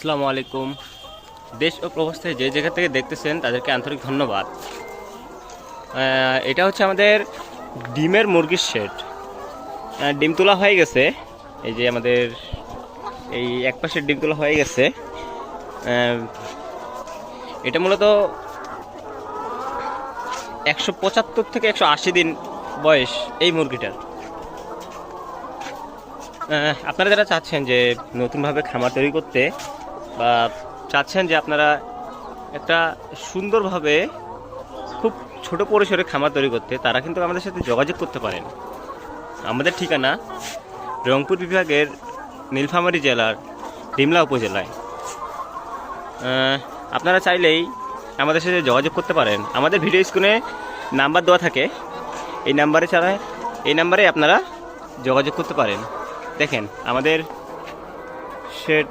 আসসালামু আলাইকুম। দেশ ও প্রবাস থেকে যে জায়গা থেকে দেখতেছেন তাদেরকে আন্তরিক ধন্যবাদ। এটা হচ্ছে আমাদের ডিমের মুরগির শেড। ডিম তোলা হয়ে গেছে। এই যে আমাদের এই এক পাশের ডিম তোলা হয়ে গেছে। এটা মূলত 175 থেকে 180 দিন বয়স এই মুরগিটার। আপনারা যারা চাচ্ছেন যে নতুনভাবে খামার তৈরি করতে বা চাচ্ছেন যে আপনারা একটা সুন্দরভাবে খুব ছোট পরিসরে খামার তৈরি করতে, তারা কিন্তু আমাদের সাথে যোগাযোগ করতে পারেন। আমাদের ঠিকানা রংপুর বিভাগের নীলফামারী জেলার ডিমলা উপজেলায়। আপনারা চাইলেই আমাদের সাথে যোগাযোগ করতে পারেন। আমাদের ভিডিও স্ক্রিনে নাম্বার দেওয়া থাকে, এই নাম্বারে আপনারা যোগাযোগ করতে পারেন। দেখেন আমাদের শেড